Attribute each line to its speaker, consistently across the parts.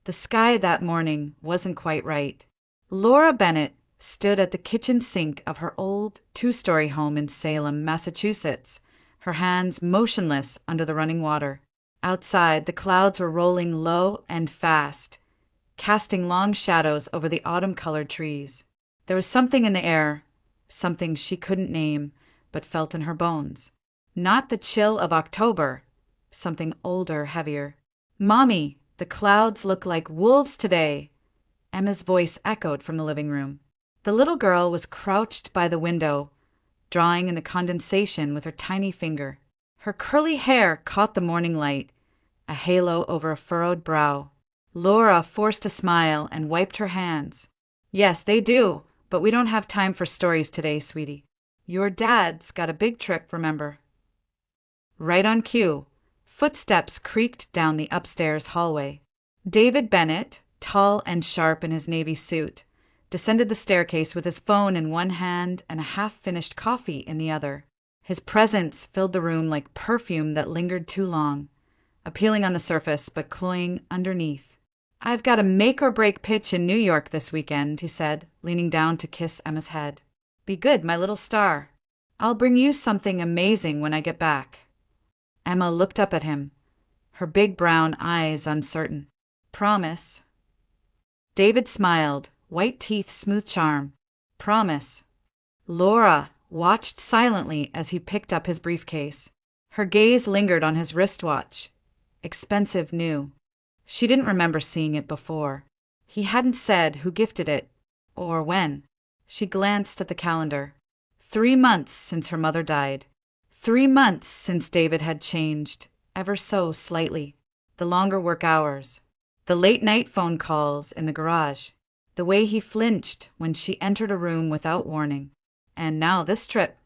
Speaker 1: The sky that morning wasn't quite right. Laura Bennett stood at the kitchen sink of her old two-story home in Salem, Massachusetts, her hands motionless under the running water. Outside, the clouds were rolling low and fast, casting long shadows over the autumn-colored trees. There was something in the air, something she couldn't name, but felt in her bones. Not the chill of October, something older, heavier. "Mommy, the clouds look like wolves today," Emma's voice echoed from the living room. The little girl was crouched by the window, drawing in the condensation with her tiny finger. Her curly hair caught the morning light, a halo over a furrowed brow. Laura forced a smile and wiped her hands. "Yes, they do, but we don't have time for stories today, sweetie. Your dad's got a big trip, remember." Right on cue, footsteps creaked down the upstairs hallway. David Bennett, tall and sharp in his navy suit, descended the staircase with his phone in one hand and a half-finished coffee in the other. His presence filled the room like perfume that lingered too long, appealing on the surface but cloying underneath. "I've got a make-or-break pitch in New York this weekend," he said, leaning down to kiss Emma's head. "Be good, my little star. I'll bring you something amazing when I get back." Emma looked up at him, her big brown eyes uncertain. "Promise?" David smiled, white teeth smooth charm. "Promise." Laura watched silently as he picked up his briefcase. Her gaze lingered on his wristwatch. Expensive new. She didn't remember seeing it before. He hadn't said who gifted it, or when. She glanced at the calendar. 3 months since her mother died. 3 months since David had changed, ever so slightly. The longer work hours. The late-night phone calls in the garage. The way he flinched when she entered a room without warning. And now this trip.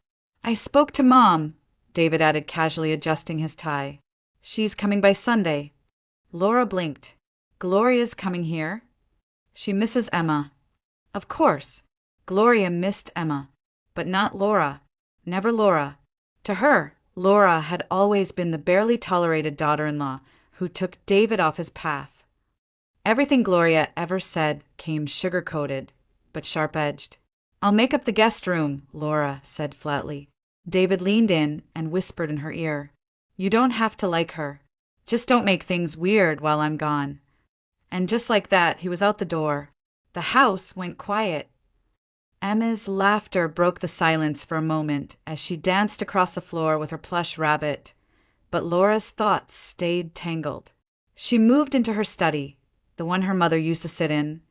Speaker 1: "I spoke to Mom," David added, casually adjusting his tie. "She's coming by Sunday." Laura blinked. "Gloria's coming here?" "She misses Emma." Of course. Gloria missed Emma. But not Laura. Never Laura. To her, Laura had always been the barely tolerated daughter-in-law who took David off his path. Everything Gloria ever said came sugar-coated, but sharp-edged. "I'll make up the guest room," Laura said flatly. David leaned in and whispered in her ear, "You don't have to like her. Just don't make things weird while I'm gone." And just like that, he was out the door. The house went quiet. Emma's laughter broke the silence for a moment as she danced across the floor with her plush rabbit, but Laura's thoughts stayed tangled. She moved into her study, the one her mother used to sit in,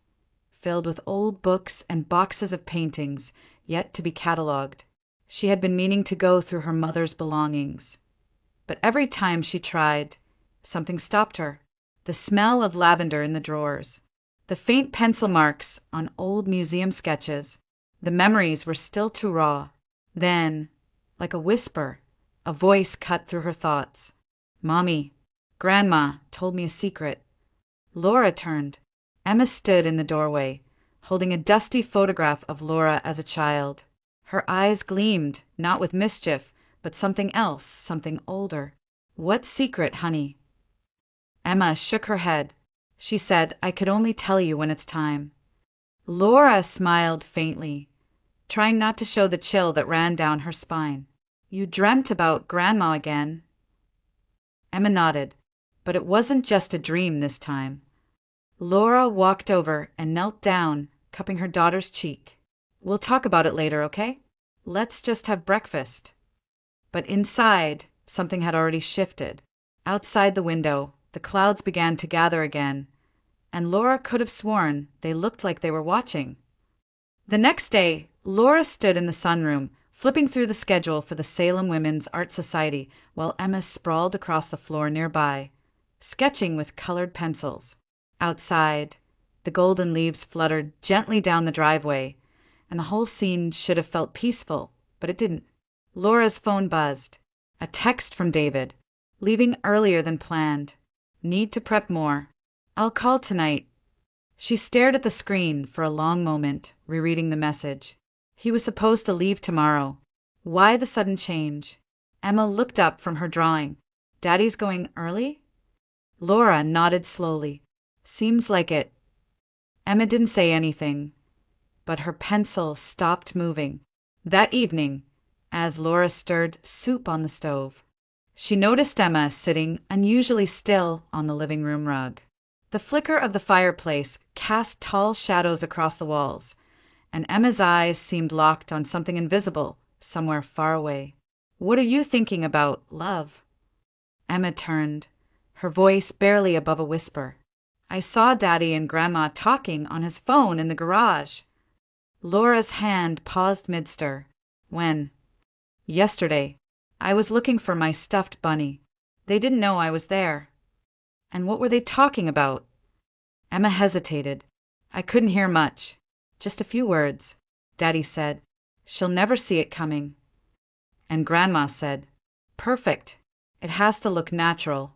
Speaker 1: filled with old books and boxes of paintings yet to be catalogued. She had been meaning to go through her mother's belongings. But every time she tried, something stopped her. The smell of lavender in the drawers, the faint pencil marks on old museum sketches. The memories were still too raw. Then, like a whisper, a voice cut through her thoughts. "Mommy, Grandma told me a secret." Laura turned. Emma stood in the doorway, holding a dusty photograph of Laura as a child. Her eyes gleamed, not with mischief, but something else, something older. "What secret, honey?" Emma shook her head. She said, "I could only tell you when it's time." Laura smiled faintly, trying not to show the chill that ran down her spine. "You dreamt about Grandma again." Emma nodded, but it wasn't just a dream this time. Laura walked over and knelt down, cupping her daughter's cheek. "We'll talk about it later, okay? Let's just have breakfast." But inside, something had already shifted. Outside the window, the clouds began to gather again, and Laura could have sworn they looked like they were watching. The next day, Laura stood in the sunroom, flipping through the schedule for the Salem Women's Art Society while Emma sprawled across the floor nearby, sketching with colored pencils. Outside, the golden leaves fluttered gently down the driveway, and the whole scene should have felt peaceful, but it didn't. Laura's phone buzzed. A text from David. "Leaving earlier than planned. Need to prep more. I'll call tonight." She stared at the screen for a long moment, rereading the message. He was supposed to leave tomorrow. Why the sudden change? Emma looked up from her drawing. "Daddy's going early?" Laura nodded slowly. Seems like it. Emma didn't say anything, but her pencil stopped moving. That evening, as Laura stirred soup on the stove, she noticed Emma sitting unusually still on the living room rug. The flicker of the fireplace cast tall shadows across the walls, and Emma's eyes seemed locked on something invisible, somewhere far away. "What are you thinking about, love?" Emma turned, her voice barely above a whisper. "I saw Daddy and Grandma talking on his phone in the garage." Laura's hand paused mid-stir. "When?" "Yesterday. I was looking for my stuffed bunny. They didn't know I was there." "And what were they talking about?" Emma hesitated. "I couldn't hear much. Just a few words. Daddy said, 'She'll never see it coming.' And Grandma said, 'Perfect. It has to look natural.'"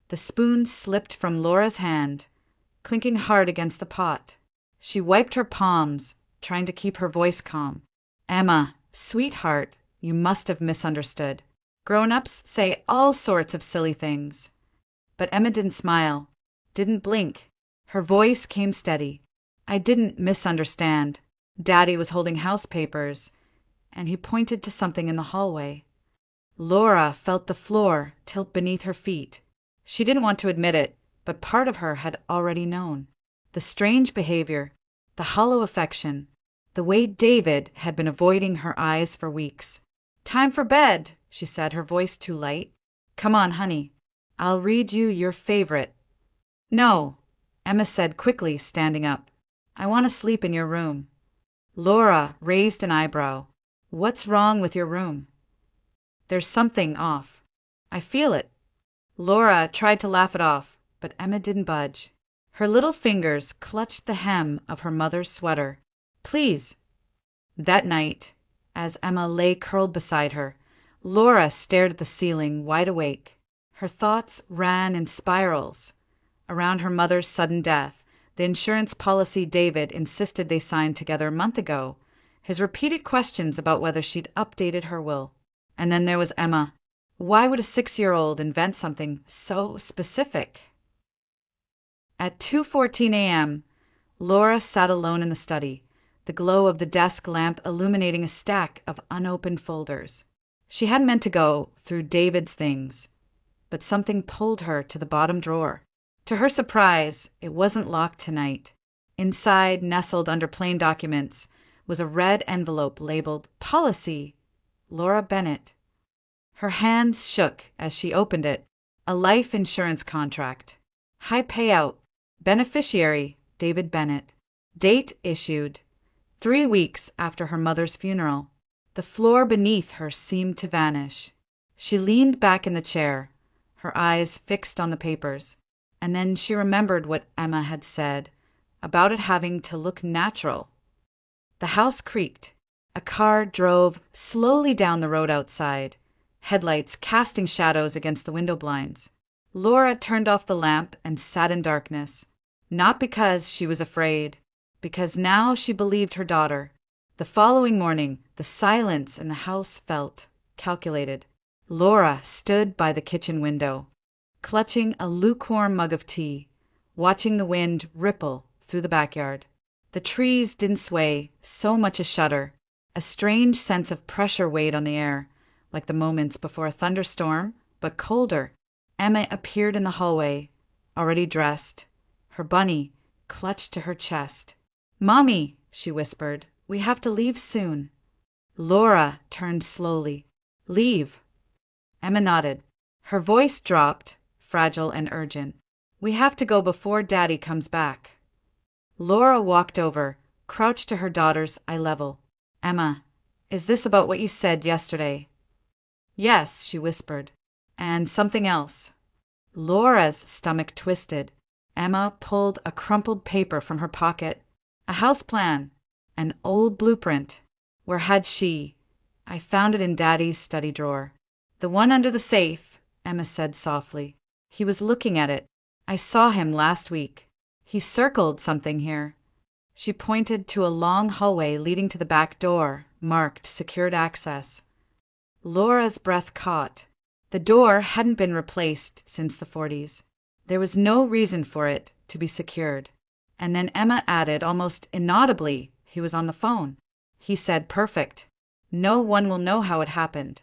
Speaker 1: The spoon slipped from Laura's hand, clinking hard against the pot. She wiped her palms, trying to keep her voice calm. "Emma, sweetheart, you must have misunderstood. Grown-ups say all sorts of silly things." But Emma didn't smile, didn't blink. Her voice came steady. "I didn't misunderstand. Daddy was holding house papers, and he pointed to something in the hallway." Laura felt the floor tilt beneath her feet. She didn't want to admit it, but part of her had already known. The strange behavior, the hollow affection, the way David had been avoiding her eyes for weeks. "Time for bed," she said, her voice too light. "Come on, honey. I'll read you your favorite." "No," Emma said quickly, standing up. "I want to sleep in your room." Laura raised an eyebrow. "What's wrong with your room?" "There's something off. I feel it." Laura tried to laugh it off, but Emma didn't budge. Her little fingers clutched the hem of her mother's sweater. "Please." That night, as Emma lay curled beside her, Laura stared at the ceiling, wide awake. Her thoughts ran in spirals around her mother's sudden death, the insurance policy David insisted they signed together a month ago, his repeated questions about whether she'd updated her will. And then there was Emma. Why would a 6-year-old invent something so specific? At 2:14 a.m., Laura sat alone in the study, the glow of the desk lamp illuminating a stack of unopened folders. She hadn't meant to go through David's things, but something pulled her to the bottom drawer. To her surprise, it wasn't locked tonight. Inside, nestled under plain documents, was a red envelope labeled Policy, Laura Bennett. Her hands shook as she opened it. A life insurance contract. High payout. Beneficiary, David Bennett. Date issued 3 weeks after her mother's funeral. The floor beneath her seemed to vanish. She leaned back in the chair, her eyes fixed on the papers, and then she remembered what Emma had said about it having to look natural. The house creaked. A car drove slowly down the road outside, headlights casting shadows against the window blinds. Laura turned off the lamp and sat in darkness, not because she was afraid, because now she believed her daughter. The following morning, the silence in the house felt calculated. Laura stood by the kitchen window, clutching a lukewarm mug of tea, watching the wind ripple through the backyard. The trees didn't sway, so much as shudder. A strange sense of pressure weighed on the air, like the moments before a thunderstorm, but colder. Emma appeared in the hallway, already dressed, her bunny clutched to her chest. "Mommy," she whispered, "we have to leave soon." Laura turned slowly. "Leave?" Emma nodded. Her voice dropped, fragile and urgent. "We have to go before Daddy comes back." Laura walked over, crouched to her daughter's eye level. "Emma, is this about what you said yesterday?" "Yes," she whispered. "And something else." Laura's stomach twisted. Emma pulled a crumpled paper from her pocket. A house plan. An old blueprint. Where had she? "I found it in Daddy's study drawer." "The one under the safe," Emma said softly. "He was looking at it. I saw him last week. He circled something here." She pointed to a long hallway leading to the back door, marked Secured Access. Laura's breath caught. The door hadn't been replaced since the 40s. There was no reason for it, to be secured. And then Emma added almost inaudibly, he was on the phone. He said, perfect. No one will know how it happened.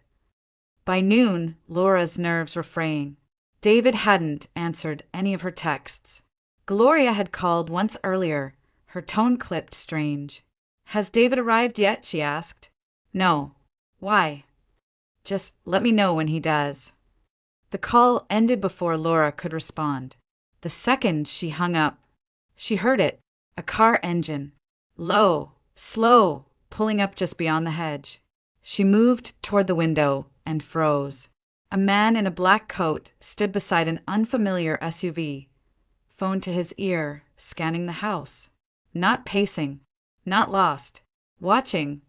Speaker 1: By noon, Laura's nerves were fraying. David hadn't answered any of her texts. Gloria had called once earlier, her tone clipped strange. Has David arrived yet? She asked. No. Why? Just let me know when he does. The call ended before Laura could respond. The second she hung up, she heard it, a car engine, low, slow, pulling up just beyond the hedge. She moved toward the window and froze. A man in a black coat stood beside an unfamiliar SUV, phone to his ear, scanning the house. Not pacing, not lost, watching.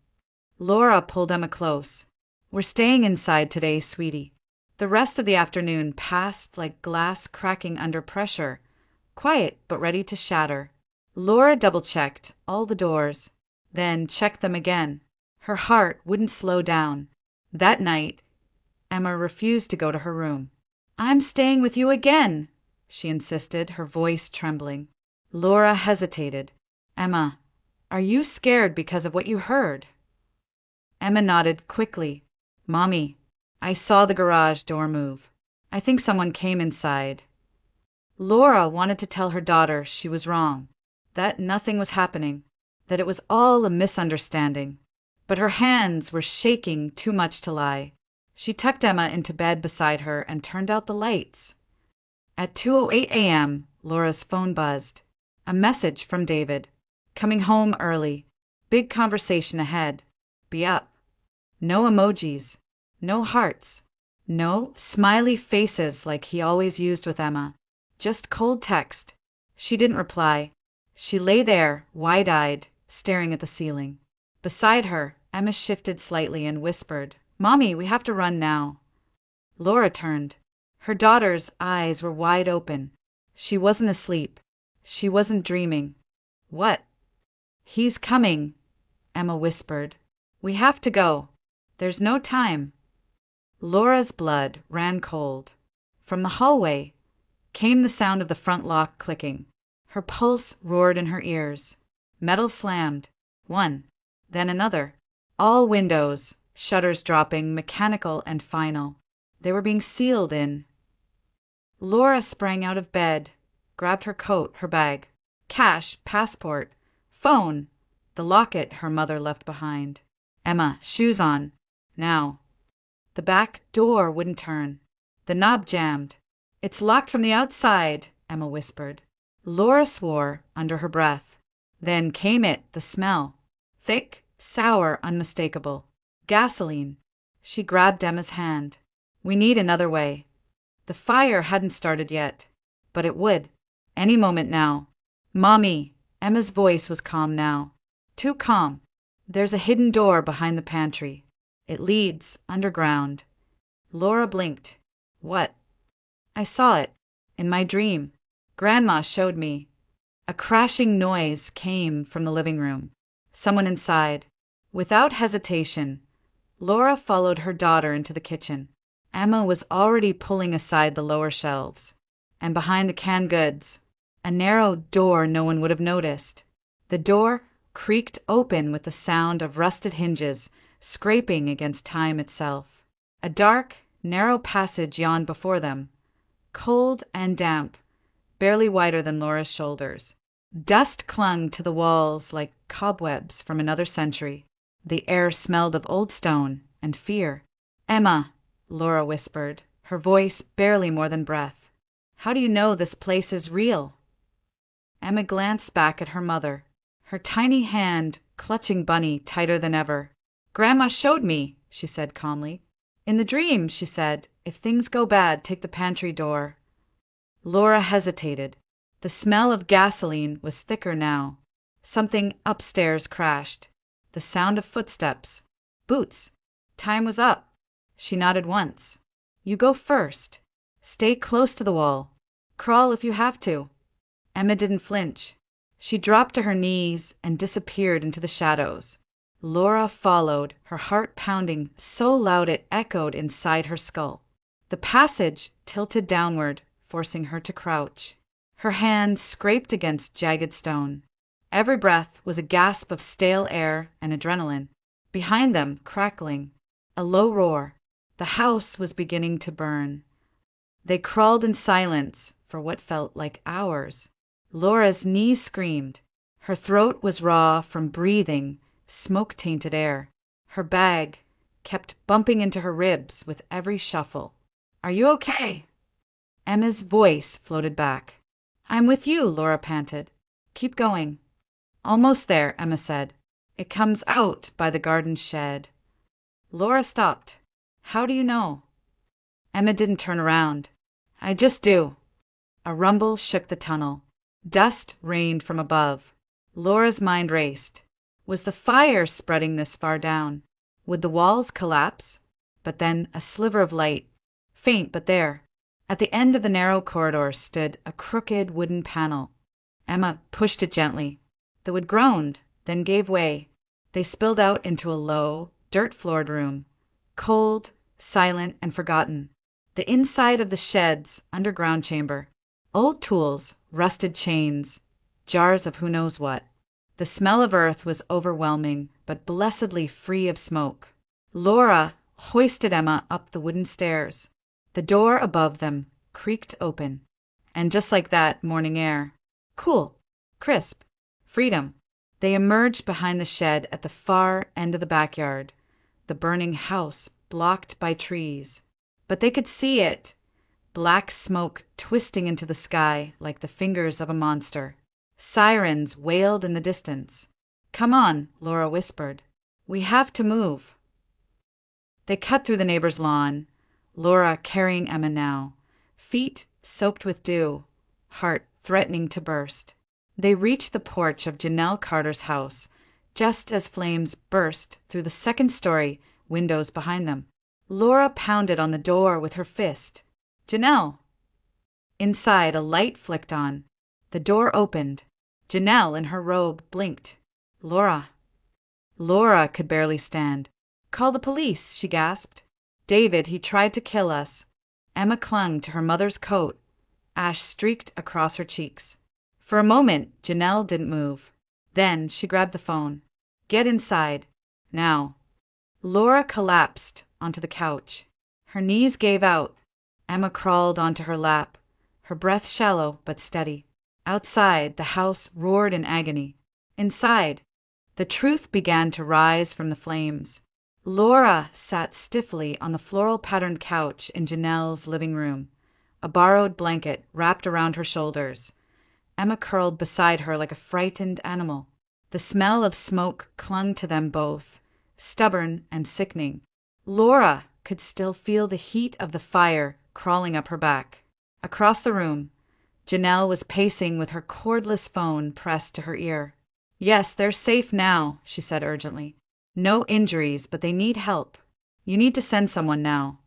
Speaker 1: Laura pulled Emma close. We're staying inside today, sweetie. The rest of the afternoon passed like glass cracking under pressure, quiet but ready to shatter. Laura double-checked all the doors, then checked them again. Her heart wouldn't slow down. That night, Emma refused to go to her room. I'm staying with you again, she insisted, her voice trembling. Laura hesitated. Emma, are you scared because of what you heard? Emma nodded quickly. Mommy, I saw the garage door move. I think someone came inside. Laura wanted to tell her daughter she was wrong, that nothing was happening, that it was all a misunderstanding. But her hands were shaking too much to lie. She tucked Emma into bed beside her and turned out the lights. At 2:08 a.m., Laura's phone buzzed. A message from David. Coming home early. Big conversation ahead. Be up. No emojis. No hearts. No smiley faces like he always used with Emma. Just cold text. She didn't reply. She lay there, wide-eyed, staring at the ceiling. Beside her, Emma shifted slightly and whispered, Mommy, we have to run now. Laura turned. Her daughter's eyes were wide open. She wasn't asleep. She wasn't dreaming. What? He's coming, Emma whispered. We have to go. There's no time. Laura's blood ran cold. From the hallway came the sound of the front lock clicking. Her pulse roared in her ears. Metal slammed. One. Then another. All windows, shutters dropping, mechanical and final. They were being sealed in. Laura sprang out of bed, grabbed her coat, her bag, cash, passport, phone, the locket her mother left behind. Emma, shoes on. Now. The back door wouldn't turn. The knob jammed. It's locked from the outside, Emma whispered. Laura swore under her breath. Then came it, the smell. Thick, sour, unmistakable. Gasoline. She grabbed Emma's hand. We need another way. The fire hadn't started yet, but it would. Any moment now. Mommy, Emma's voice was calm now. Too calm. There's a hidden door behind the pantry. It leads underground. Laura blinked. What? I saw it. In my dream. Grandma showed me. A crashing noise came from the living room. Someone inside. Without hesitation, Laura followed her daughter into the kitchen. Emma was already pulling aside the lower shelves. And behind the canned goods, a narrow door no one would have noticed. The door creaked open with the sound of rusted hinges scraping against time itself. A dark, narrow passage yawned before them, cold and damp, barely wider than Laura's shoulders. Dust clung to the walls like cobwebs from another century. The air smelled of old stone and fear. Emma, Laura whispered, her voice barely more than breath. How do you know this place is real? Emma glanced back at her mother, her tiny hand clutching Bunny tighter than ever. Grandma showed me, she said calmly. In the dream, she said, if things go bad, take the pantry door. Laura hesitated. The smell of gasoline was thicker now. Something upstairs crashed. The sound of footsteps. Boots. Time was up. She nodded once. You go first. Stay close to the wall. Crawl if you have to. Emma didn't flinch. She dropped to her knees and disappeared into the shadows. Laura followed, her heart pounding so loud it echoed inside her skull. The passage tilted downward, forcing her to crouch. Her hand scraped against jagged stone. Every breath was a gasp of stale air and adrenaline. Behind them, crackling, a low roar. The house was beginning to burn. They crawled in silence for what felt like hours. Laura's knees screamed. Her throat was raw from breathing smoke-tainted air. Her bag kept bumping into her ribs with every shuffle. "Are you okay?" Emma's voice floated back. "I'm with you," Laura panted. "Keep going." "Almost there," Emma said. "It comes out by the garden shed." Laura stopped. "How do you know?" Emma didn't turn around. "I just do." A rumble shook the tunnel. Dust rained from above. Laura's mind raced. Was the fire spreading this far down? Would the walls collapse? But then a sliver of light, faint but there. At the end of the narrow corridor stood a crooked wooden panel. Emma pushed it gently. The wood groaned, then gave way. They spilled out into a low, dirt-floored room, cold, silent, and forgotten. The inside of the shed's underground chamber. Old tools, rusted chains, jars of who knows what. The smell of earth was overwhelming, but blessedly free of smoke. Laura hoisted Emma up the wooden stairs. The door above them creaked open. And just like that, morning air. Cool, crisp, freedom. They emerged behind the shed at the far end of the backyard, the burning house blocked by trees. But they could see it, black smoke twisting into the sky like the fingers of a monster. Sirens wailed in the distance. "Come on," Laura whispered. "We have to move." They cut through the neighbor's lawn, Laura carrying Emma now, feet soaked with dew, heart threatening to burst. They reached the porch of Janelle Carter's house, just as flames burst through the second-story windows behind them. Laura pounded on the door with her fist. "Janelle!" Inside, a light flicked on. The door opened. Janelle, in her robe, blinked. "Laura." Laura could barely stand. "Call the police," she gasped. "David, he tried to kill us." Emma clung to her mother's coat. Ash streaked across her cheeks. For a moment, Janelle didn't move. Then she grabbed the phone. "Get inside. Now." Laura collapsed onto the couch. Her knees gave out. Emma crawled onto her lap, her breath shallow but steady. Outside, the house roared in agony. Inside, the truth began to rise from the flames. Laura sat stiffly on the floral-patterned couch in Janelle's living room, a borrowed blanket wrapped around her shoulders. Emma curled beside her like a frightened animal. The smell of smoke clung to them both, stubborn and sickening. Laura could still feel the heat of the fire crawling up her back. Across the room, Janelle was pacing with her cordless phone pressed to her ear. "Yes, they're safe now," she said urgently. "No injuries, but they need help. You need to send someone now."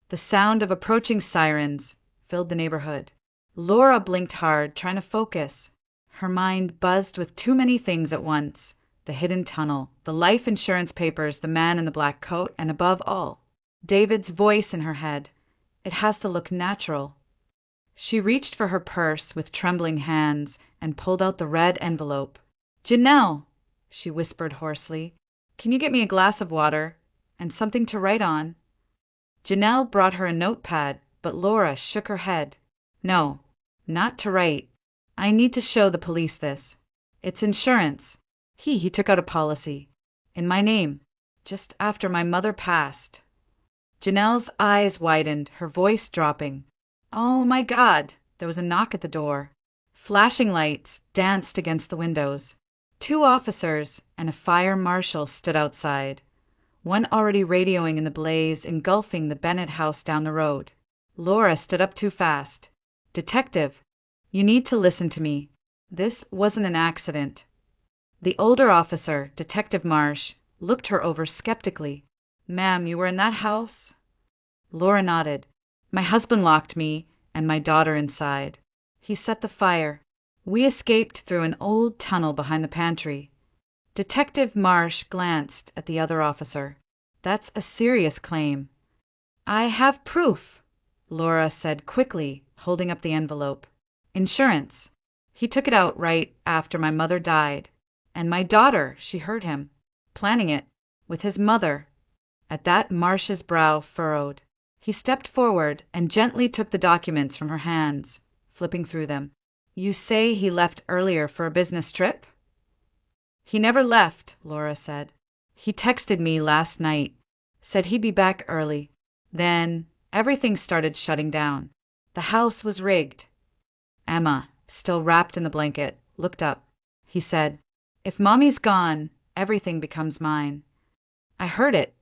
Speaker 1: The sound of approaching sirens filled the neighborhood. Laura blinked hard, trying to focus. Her mind buzzed with too many things at once. The hidden tunnel, the life insurance papers, the man in the black coat, and above all, David's voice in her head. It has to look natural. She reached for her purse with trembling hands and pulled out the red envelope. "Janelle," she whispered hoarsely, "can you get me a glass of water and something to write on?" Janelle brought her a notepad, but Laura shook her head. "No, not to write. I need to show the police this. It's insurance. He took out a policy. In my name. Just after my mother passed." Janelle's eyes widened, her voice dropping. "Oh, my God!" There was a knock at the door. Flashing lights danced against the windows. 2 officers and a fire marshal stood outside, one already radioing in the blaze engulfing the Bennett house down the road. Laura stood up too fast. "Detective, you need to listen to me. This wasn't an accident." The older officer, Detective Marsh, looked her over skeptically. "Ma'am, you were in that house?" Laura nodded. "My husband locked me and my daughter inside. He set the fire. We escaped through an old tunnel behind the pantry." Detective Marsh glanced at the other officer. "That's a serious claim." "I have proof," Laura said quickly, holding up the envelope. Insurance. He took it out right after my mother died. And my daughter, she heard him, planning it, with his mother. At that Marsh's brow furrowed. He stepped forward and gently took the documents from her hands, flipping through them. You say he left earlier for a business trip? He never left, Laura said. He texted me last night, said he'd be back early. Then everything started shutting down. The house was rigged. Emma, still wrapped in the blanket, looked up. He said, If Mommy's gone, everything becomes mine. I heard it.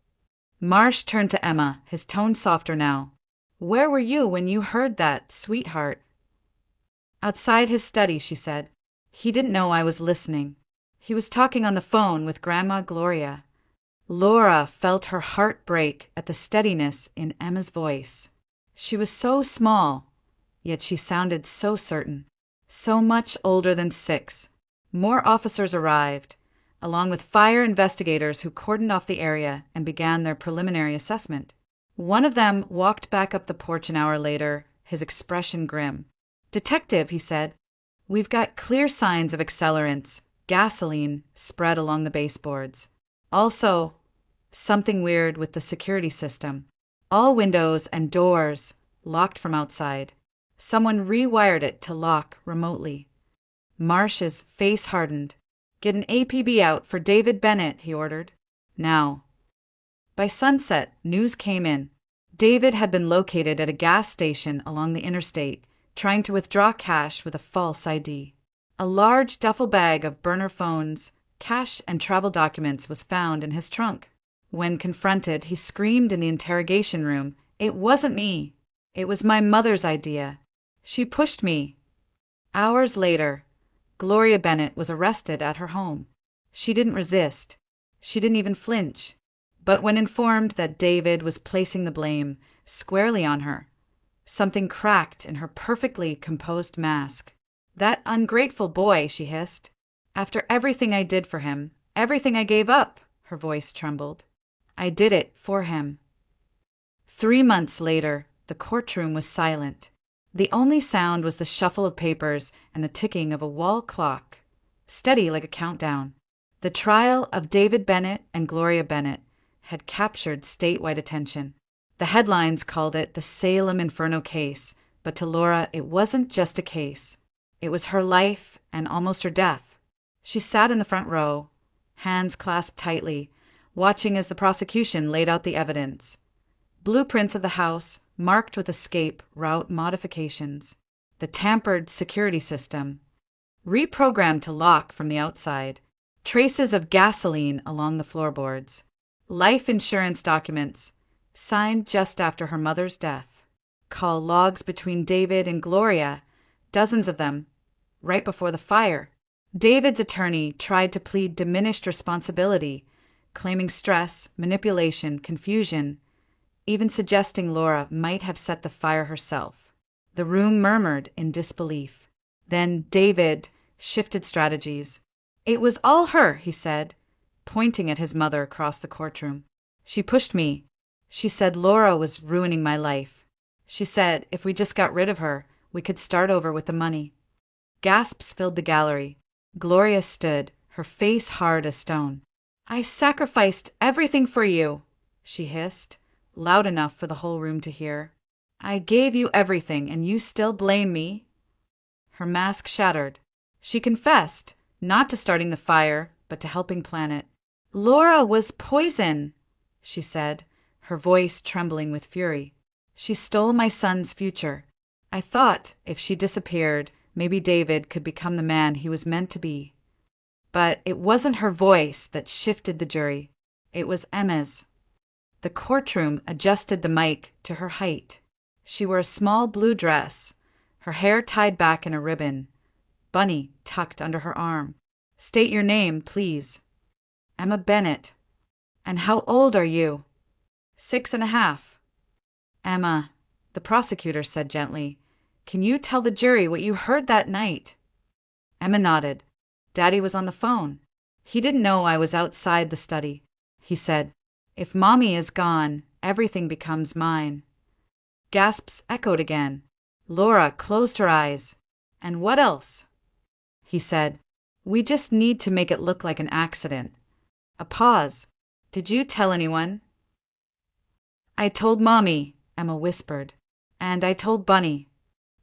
Speaker 1: Marsh turned to Emma, his tone softer now. Where were you when you heard that, sweetheart? Outside his study, she said. He didn't know I was listening. He was talking on the phone with Grandma Gloria. Laura felt her heart break at the steadiness in Emma's voice. She was so small, yet she sounded so certain. So much older than 6. More officers arrived, along with fire investigators who cordoned off the area and began their preliminary assessment. One of them walked back up the porch an hour later, his expression grim. Detective, he said, we've got clear signs of accelerants, gasoline, spread along the baseboards. Also, something weird with the security system. All windows and doors locked from outside. Someone rewired it to lock remotely. Marsh's face hardened. Get an APB out for David Bennett, he ordered. Now. By sunset, news came in. David had been located at a gas station along the interstate, trying to withdraw cash with a false ID. A large duffel bag of burner phones, cash, and travel documents was found in his trunk. When confronted, he screamed in the interrogation room, It wasn't me. It was my mother's idea. She pushed me. Hours later, Gloria Bennett was arrested at her home. She didn't resist. She didn't even flinch. But when informed that David was placing the blame squarely on her, something cracked in her perfectly composed mask. That ungrateful boy, she hissed. After everything I did for him, everything I gave up, her voice trembled. I did it for him. 3 months later, the courtroom was silent. The only sound was the shuffle of papers and the ticking of a wall clock, steady like a countdown. The trial of David Bennett and Gloria Bennett had captured statewide attention. The headlines called it the Salem Inferno case, but to Laura it wasn't just a case. It was her life and almost her death. She sat in the front row, hands clasped tightly, watching as the prosecution laid out the evidence. Blueprints of the house, marked with escape route modifications. The tampered security system, reprogrammed to lock from the outside. Traces of gasoline along the floorboards. Life insurance documents, signed just after her mother's death. Call logs between David and Gloria, dozens of them, right before the fire. David's attorney tried to plead diminished responsibility, claiming stress, manipulation, confusion, even suggesting Laura might have set the fire herself. The room murmured in disbelief. Then David shifted strategies. It was all her, he said, pointing at his mother across the courtroom. She pushed me. She said Laura was ruining my life. She said if we just got rid of her, we could start over with the money. Gasps filled the gallery. Gloria stood, her face hard as stone. I sacrificed everything for you, she hissed, loud enough for the whole room to hear. I gave you everything, and you still blame me? Her mask shattered. She confessed, not to starting the fire, but to helping plan it. Laura was poison, she said, her voice trembling with fury. She stole my son's future. I thought, if she disappeared, maybe David could become the man he was meant to be. But it wasn't her voice that shifted the jury. It was Emma's. The courtroom adjusted the mic to her height. She wore a small blue dress, her hair tied back in a ribbon, bunny tucked under her arm. State your name, please. Emma Bennett. And how old are you? 6.5. Emma, the prosecutor said gently, can you tell the jury what you heard that night? Emma nodded. Daddy was on the phone. He didn't know I was outside the study. He said, if Mommy is gone, everything becomes mine. Gasps echoed again. Laura closed her eyes. And what else? He said. We just need to make it look like an accident. A pause. Did you tell anyone? I told Mommy, Emma whispered. And I told Bunny.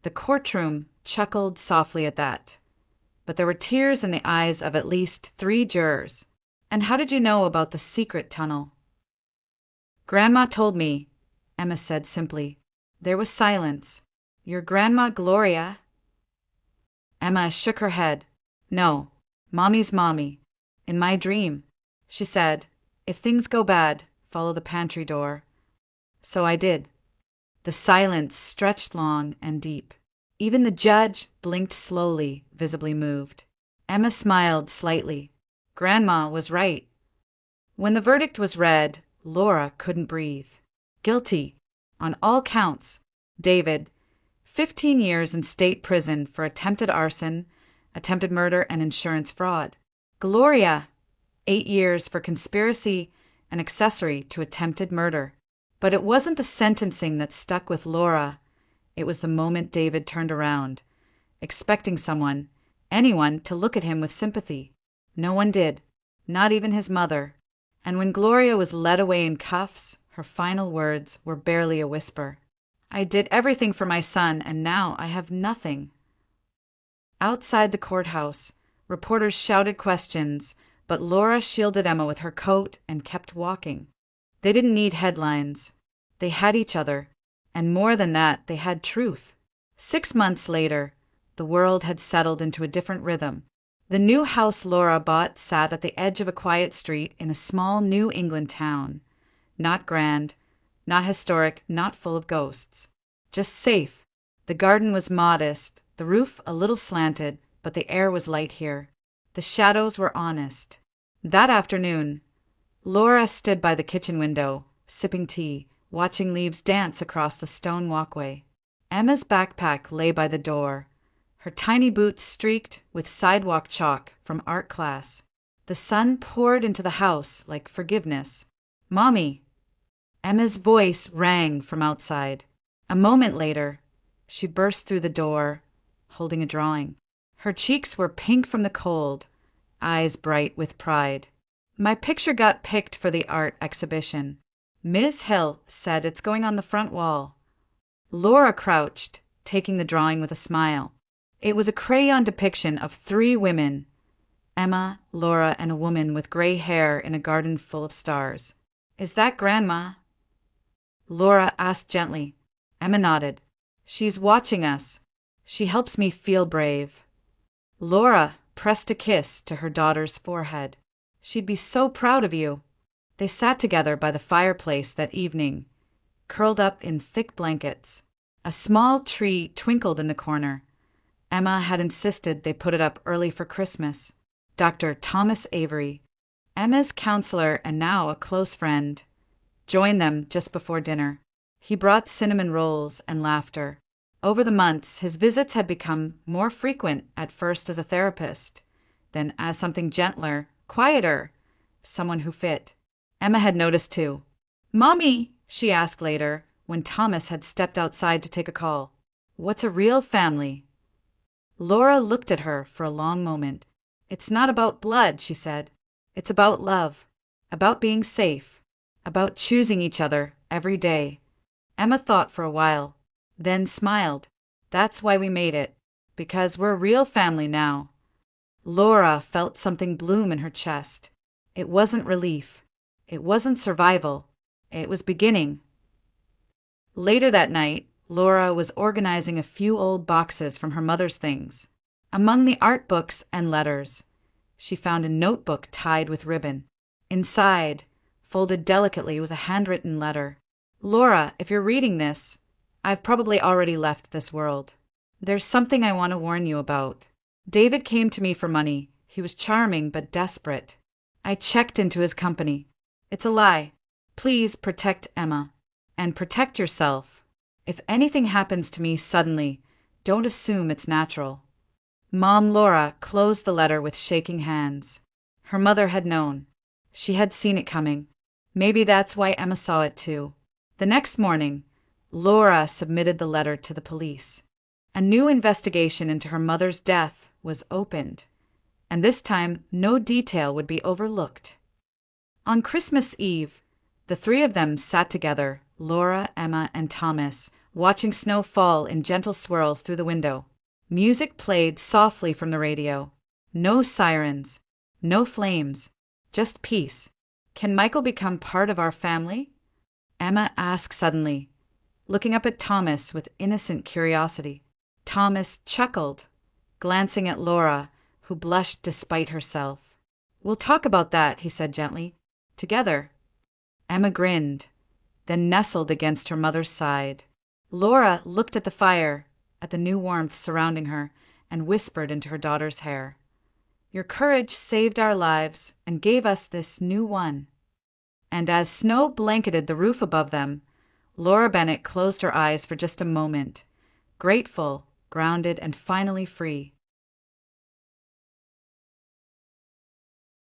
Speaker 1: The courtroom chuckled softly at that. But there were tears in the eyes of at least 3 jurors. And how did you know about the secret tunnel? Grandma told me, Emma said simply. There was silence. Your Grandma Gloria? Emma shook her head. No, Mommy's Mommy. In my dream. She said, if things go bad, follow the pantry door. So I did. The silence stretched long and deep. Even the judge blinked slowly, visibly moved. Emma smiled slightly. Grandma was right. When the verdict was read, Laura couldn't breathe. Guilty, on all counts. David, 15 years in state prison for attempted arson, attempted murder, and insurance fraud. Gloria, 8 years for conspiracy and accessory to attempted murder. But it wasn't the sentencing that stuck with Laura. It was the moment David turned around, expecting someone, anyone, to look at him with sympathy. No one did, not even his mother. And when Gloria was led away in cuffs, her final words were barely a whisper. I did everything for my son, and now I have nothing. Outside the courthouse, reporters shouted questions, but Laura shielded Emma with her coat and kept walking. They didn't need headlines. They had each other. And more than that, they had truth. 6 months later, the world had settled into a different rhythm. The new house Laura bought sat at the edge of a quiet street in a small New England town. Not grand, not historic, not full of ghosts. Just safe. The garden was modest, the roof a little slanted, but the air was light here. The shadows were honest. That afternoon, Laura stood by the kitchen window, sipping tea, watching leaves dance across the stone walkway. Emma's backpack lay by the door, her tiny boots streaked with sidewalk chalk from art class. The sun poured into the house like forgiveness. Mommy! Emma's voice rang from outside. A moment later, she burst through the door, holding a drawing. Her cheeks were pink from the cold, eyes bright with pride. My picture got picked for the art exhibition. Ms. Hill said it's going on the front wall. Laura crouched, taking the drawing with a smile. It was a crayon depiction of 3 women, Emma, Laura, and a woman with gray hair in a garden full of stars. Is that Grandma? Laura asked gently. Emma nodded. She's watching us. She helps me feel brave. Laura pressed a kiss to her daughter's forehead. She'd be so proud of you. They sat together by the fireplace that evening, curled up in thick blankets. A small tree twinkled in the corner. Emma had insisted they put it up early for Christmas. Dr. Thomas Avery, Emma's counselor and now a close friend, joined them just before dinner. He brought cinnamon rolls and laughter. Over the months, his visits had become more frequent, at first as a therapist, then as something gentler, quieter, someone who fit. Emma had noticed too. Mommy, she asked later, when Thomas had stepped outside to take a call, what's a real family? Laura looked at her for a long moment. It's not about blood, she said. It's about love, about being safe, about choosing each other every day. Emma thought for a while, then smiled. That's why we made it, because we're a real family now. Laura felt something bloom in her chest. It wasn't relief. It wasn't survival. It was beginning. Later that night, Laura was organizing a few old boxes from her mother's things. Among the art books and letters, she found a notebook tied with ribbon. Inside, folded delicately, was a handwritten letter. Laura, if you're reading this, I've probably already left this world. There's something I want to warn you about. David came to me for money. He was charming but desperate. I checked into his company. It's a lie. Please protect Emma. And protect yourself. If anything happens to me suddenly, don't assume it's natural. Mom Laura closed the letter with shaking hands. Her mother had known. She had seen it coming. Maybe that's why Emma saw it too. The next morning, Laura submitted the letter to the police. A new investigation into her mother's death was opened, and this time no detail would be overlooked. On Christmas Eve, the three of them sat together, Laura, Emma, and Thomas, watching snow fall in gentle swirls through the window. Music played softly from the radio. No sirens, no flames, just peace. Can Michael become part of our family? Emma asked suddenly, looking up at Thomas with innocent curiosity. Thomas chuckled, glancing at Laura, who blushed despite herself. We'll talk about that, he said gently. Together. Emma grinned, then nestled against her mother's side. Laura looked at the fire, at the new warmth surrounding her, and whispered into her daughter's hair. Your courage saved our lives and gave us this new one. And as snow blanketed the roof above them, Laura Bennett closed her eyes for just a moment, grateful, grounded, and finally free.